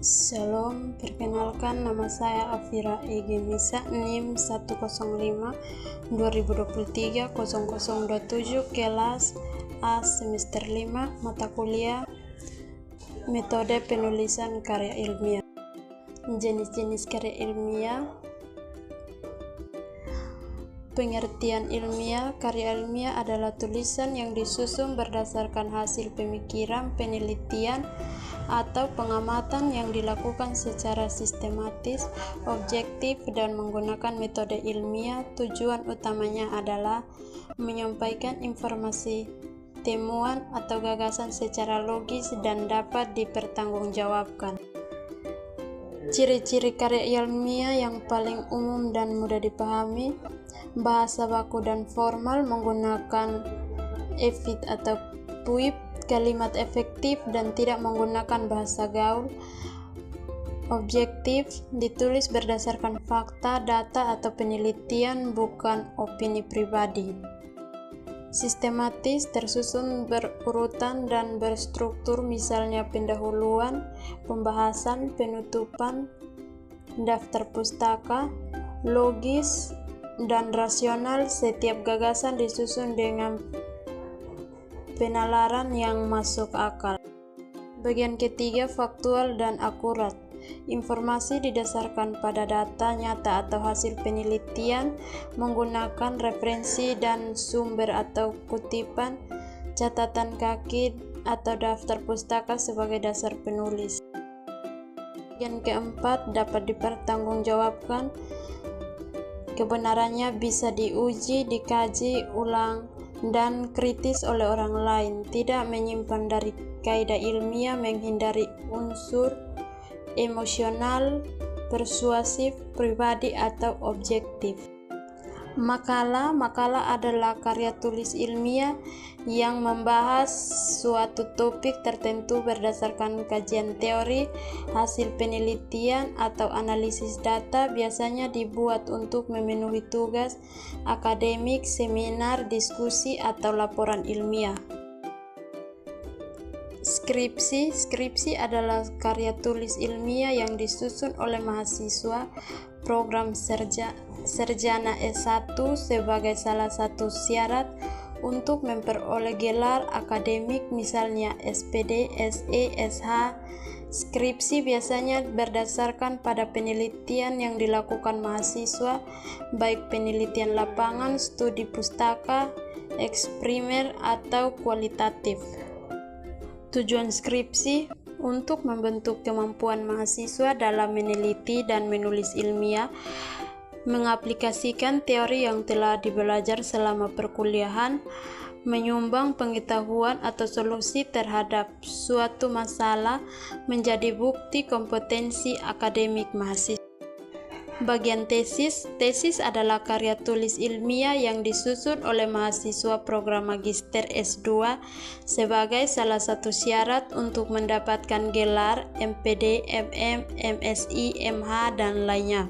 Shalom, perkenalkan nama saya Afira Ege Misa, NIM 105 2023 0027, kelas A semester 5, mata kuliah metode penulisan karya ilmiah. Jenis-jenis karya ilmiah. Pengertian ilmiah. Karya ilmiah adalah tulisan yang disusun berdasarkan hasil pemikiran, penelitian, atau pengamatan yang dilakukan secara sistematis, objektif, dan menggunakan metode ilmiah. Tujuan utamanya adalah menyampaikan informasi, temuan, atau gagasan secara logis dan dapat dipertanggungjawabkan. Ciri-ciri karya ilmiah yang paling umum dan mudah dipahami: bahasa baku dan formal, menggunakan epit atau puip, kalimat efektif dan tidak menggunakan bahasa gaul. Objektif, ditulis berdasarkan fakta, data, atau penelitian, bukan opini pribadi. Sistematis, tersusun berurutan dan berstruktur, misalnya pendahuluan, pembahasan, penutupan, daftar pustaka. Logis dan rasional, setiap gagasan disusun dengan penalaran yang masuk akal. Bagian ketiga, faktual dan akurat. Informasi didasarkan pada data nyata atau hasil penelitian, menggunakan referensi dan sumber atau kutipan, catatan kaki, atau daftar pustaka sebagai dasar penulis. Bagian keempat, dapat dipertanggungjawabkan. Kebenarannya bisa diuji, dikaji ulang, dan kritis oleh orang lain. Tidak menyimpan dari kaidah ilmiah, menghindari unsur emosional, persuasif, pribadi, atau objektif. Makalah adalah karya tulis ilmiah yang membahas suatu topik tertentu berdasarkan kajian teori, hasil penelitian, atau analisis data. Biasanya dibuat untuk memenuhi tugas akademik, seminar, diskusi, atau laporan ilmiah. Skripsi adalah karya tulis ilmiah yang disusun oleh mahasiswa program sarjana S1 sebagai salah satu syarat untuk memperoleh gelar akademik, misalnya SPD, SE, SH. Skripsi biasanya berdasarkan pada penelitian yang dilakukan mahasiswa, baik penelitian lapangan, studi pustaka, eksperimen, atau kualitatif. Tujuan skripsi untuk membentuk kemampuan mahasiswa dalam meneliti dan menulis ilmiah, mengaplikasikan teori yang telah dibelajar selama perkuliahan, menyumbang pengetahuan atau solusi terhadap suatu masalah, menjadi bukti kompetensi akademik mahasiswa. Bagian tesis adalah karya tulis ilmiah yang disusun oleh mahasiswa program magister S2 sebagai salah satu syarat untuk mendapatkan gelar MPD, MM, MSI, MH, dan lainnya.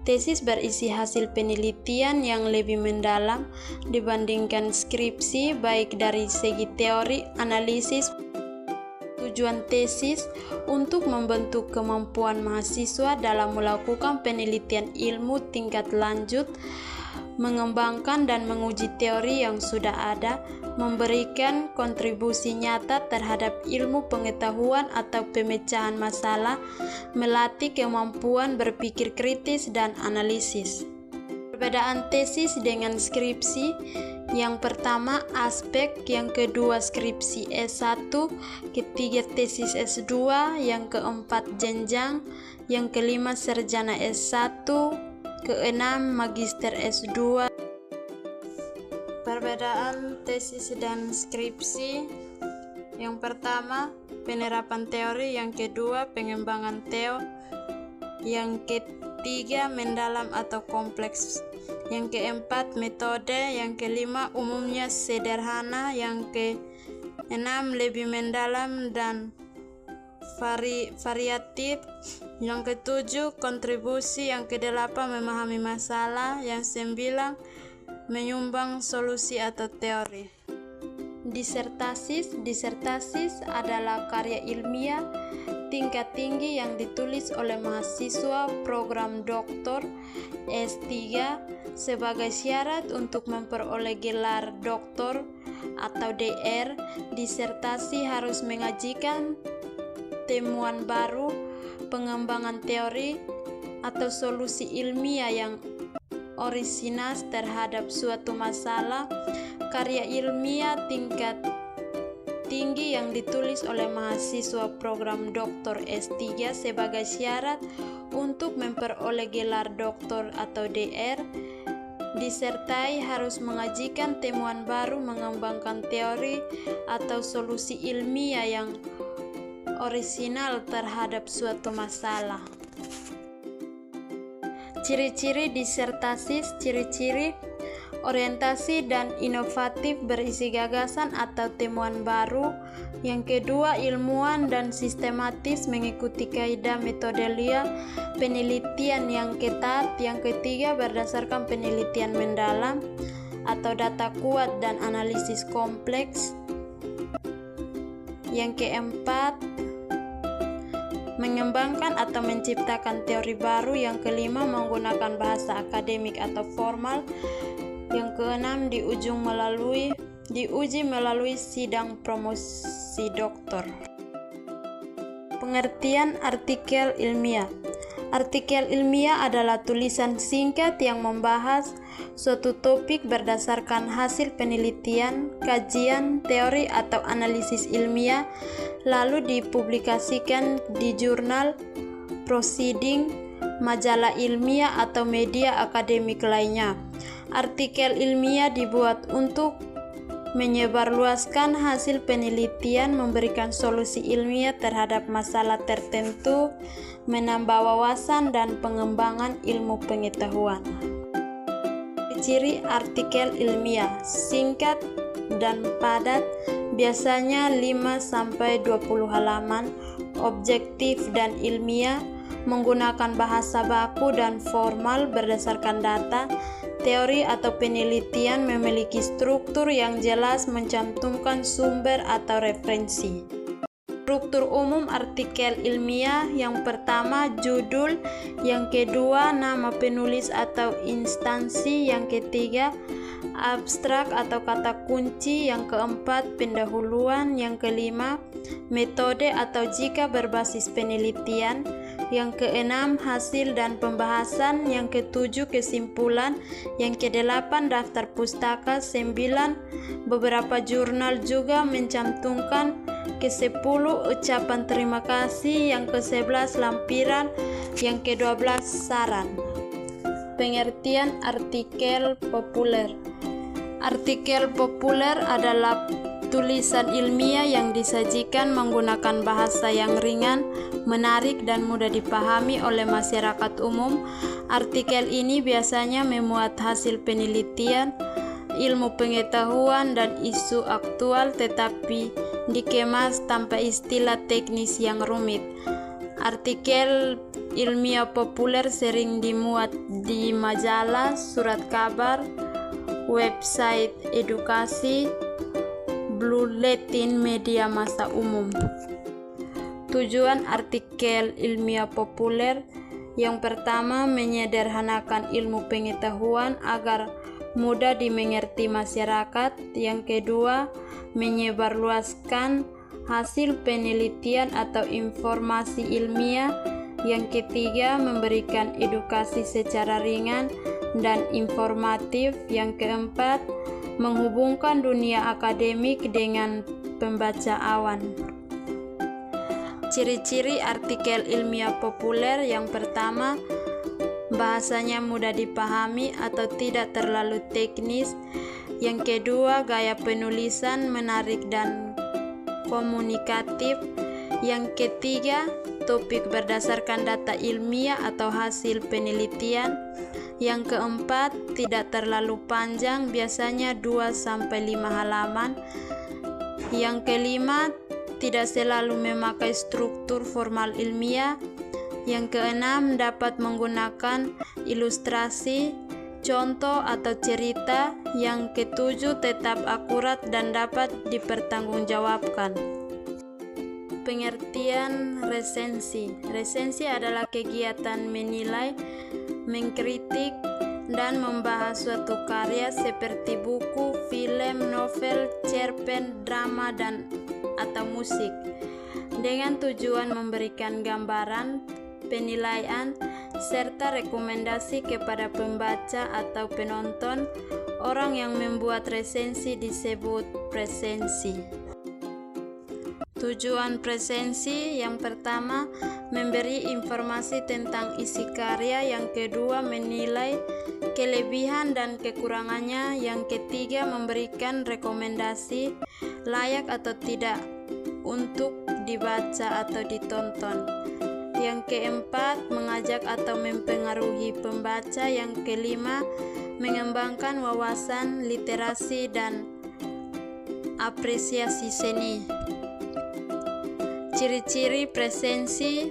Tesis berisi hasil penelitian yang lebih mendalam dibandingkan skripsi, baik dari segi teori, analisis. Tujuan tesis untuk membentuk kemampuan mahasiswa dalam melakukan penelitian ilmu tingkat lanjut, mengembangkan dan menguji teori yang sudah ada, memberikan kontribusi nyata terhadap ilmu pengetahuan atau pemecahan masalah, melatih kemampuan berpikir kritis dan analisis. Perbedaan tesis dengan skripsi: yang pertama, aspek; yang kedua, skripsi S1; ketiga, tesis S2; yang keempat, jenjang; yang kelima, sarjana S1; keenam, magister S2. Perbedaan tesis dan skripsi: yang pertama, penerapan teori; yang kedua, pengembangan teori; yang ketiga, mendalam atau kompleks; yang keempat, metode; yang kelima, umumnya sederhana; yang keenam, lebih mendalam dan variatif; yang ketujuh, kontribusi; yang kedelapan, memahami masalah; yang sembilan, menyumbang solusi atau teori. Disertasis adalah karya ilmiah tingkat tinggi yang ditulis oleh mahasiswa program Doktor S3 sebagai syarat untuk memperoleh gelar doktor atau DR. Disertasi harus mengajikan temuan baru, pengembangan teori atau solusi ilmiah yang orisinal terhadap suatu masalah, karya ilmiah tingkat tinggi yang ditulis oleh mahasiswa program Doktor S3 sebagai syarat untuk memperoleh gelar doktor atau DR. Disertai harus mengajikan temuan baru, mengembangkan teori atau solusi ilmiah yang orisinal terhadap suatu masalah. Ciri-ciri disertasi. Ciri-ciri: orientasi dan inovatif, berisi gagasan atau temuan baru. Yang kedua, ilmuwan dan sistematis, mengikuti kaidah metodologi penelitian yang ketat. Yang ketiga, berdasarkan penelitian mendalam atau data kuat dan analisis kompleks. Yang keempat, mengembangkan atau menciptakan teori baru. Yang kelima, menggunakan bahasa akademik atau formal. Yang keenam, diuji melalui sidang promosi doktor. Pengertian artikel ilmiah. Artikel ilmiah adalah tulisan singkat yang membahas suatu topik berdasarkan hasil penelitian, kajian, teori, atau analisis ilmiah, lalu dipublikasikan di jurnal, proceeding, majalah ilmiah, atau media akademik lainnya. Artikel ilmiah dibuat untuk menyebarluaskan hasil penelitian, memberikan solusi ilmiah terhadap masalah tertentu, menambah wawasan dan pengembangan ilmu pengetahuan. Ciri artikel ilmiah: singkat dan padat, biasanya 5-20 halaman, objektif dan ilmiah, menggunakan bahasa baku dan formal berdasarkan data, teori atau penelitian, memiliki struktur yang jelas, mencantumkan sumber atau referensi. Struktur umum artikel ilmiah: yang pertama, judul; yang kedua, nama penulis atau instansi; yang ketiga, abstrak atau kata kunci; yang keempat, pendahuluan; yang kelima, metode atau jika berbasis penelitian; yang keenam, hasil dan pembahasan; yang ketujuh, kesimpulan; yang kedelapan, daftar pustaka; 9, beberapa jurnal juga mencantumkan; ke-10, ucapan terima kasih; yang ke-11, lampiran; yang ke-12, saran. Pengertian artikel populer. Artikel populer adalah tulisan ilmiah yang disajikan menggunakan bahasa yang ringan, menarik, dan mudah dipahami oleh masyarakat umum. Artikel ini biasanya memuat hasil penelitian, ilmu pengetahuan, dan isu aktual, tetapi dikemas tanpa istilah teknis yang rumit. Artikel ilmiah populer sering dimuat di majalah, surat kabar, website edukasi, buletin media massa umum. Tujuan artikel ilmiah populer: yang pertama, menyederhanakan ilmu pengetahuan agar mudah dimengerti masyarakat; yang kedua, menyebarluaskan hasil penelitian atau informasi ilmiah; yang ketiga, memberikan edukasi secara ringan dan informatif; yang keempat, menghubungkan dunia akademik dengan pembaca awam. Ciri-ciri artikel ilmiah populer: yang pertama, bahasanya mudah dipahami atau tidak terlalu teknis; yang kedua, gaya penulisan menarik dan komunikatif; yang ketiga, topik berdasarkan data ilmiah atau hasil penelitian; yang keempat, tidak terlalu panjang, biasanya 2-5 halaman; yang kelima, tidak selalu memakai struktur formal ilmiah; yang keenam, dapat menggunakan ilustrasi, contoh atau cerita; yang ketujuh, tetap akurat dan dapat dipertanggungjawabkan. Pengertian resensi. Resensi adalah kegiatan menilai, mengkritik, dan membahas suatu karya seperti buku, film, novel, cerpen, drama, dan atau musik dengan tujuan memberikan gambaran, penilaian, serta rekomendasi kepada pembaca atau penonton. Orang yang membuat resensi disebut resensi. Tujuan resensi yang pertama, memberi informasi tentang isi karya. Yang kedua, menilai kelebihan dan kekurangannya. Yang ketiga, memberikan rekomendasi layak atau tidak untuk dibaca atau ditonton. Yang keempat, mengajak atau mempengaruhi pembaca. Yang kelima, mengembangkan wawasan, literasi, dan apresiasi seni. Ciri-ciri resensi.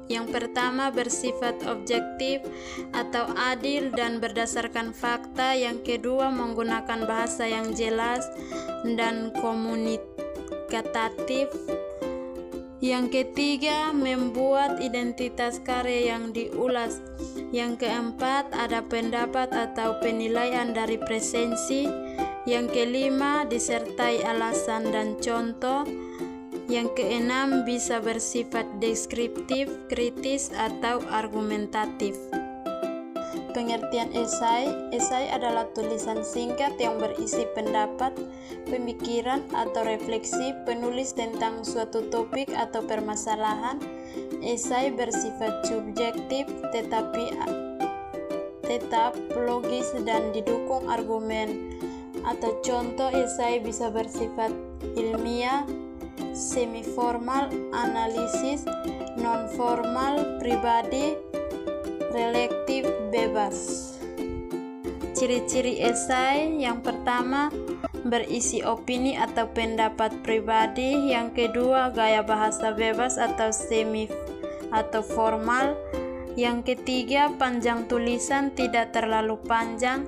Yang pertama, bersifat objektif atau adil dan berdasarkan fakta. Yang kedua, menggunakan bahasa yang jelas dan komunikatif. Yang ketiga, membuat identitas karya yang diulas. Yang keempat, ada pendapat atau penilaian dari resensi. Yang kelima, disertai alasan dan contoh. Yang keenam, bisa bersifat deskriptif, kritis, atau argumentatif. Pengertian esai. Esai adalah tulisan singkat yang berisi pendapat, pemikiran, atau refleksi penulis tentang suatu topik atau permasalahan. Esai bersifat subjektif tetap logis dan didukung argumen. Atau contoh esai bisa bersifat ilmiah, semi-formal, analisis, non-formal, pribadi, relektif, bebas. Ciri-ciri esai. Yang pertama, berisi opini atau pendapat pribadi. Yang kedua, gaya bahasa bebas atau semi atau formal. Yang ketiga, panjang tulisan, tidak terlalu panjang.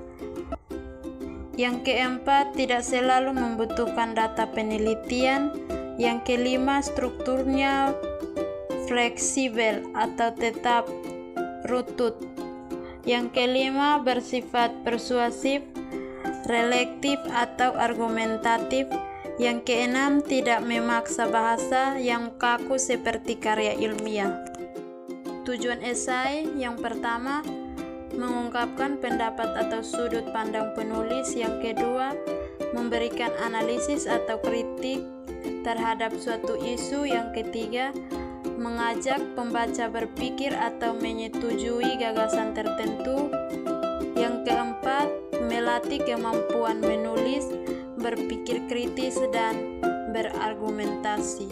Yang keempat, tidak selalu membutuhkan data penelitian. Yang kelima, strukturnya fleksibel atau tetap rutut. Yang kelima, bersifat persuasif, relektif, atau argumentatif. Yang keenam, tidak memaksa bahasa yang kaku seperti karya ilmiah. Tujuan esai. Yang pertama, mengungkapkan pendapat atau sudut pandang penulis. Yang kedua, memberikan analisis atau kritik terhadap suatu isu. Yang ketiga, mengajak pembaca berpikir atau menyetujui gagasan tertentu. Yang keempat, melatih kemampuan menulis, berpikir kritis, dan berargumentasi.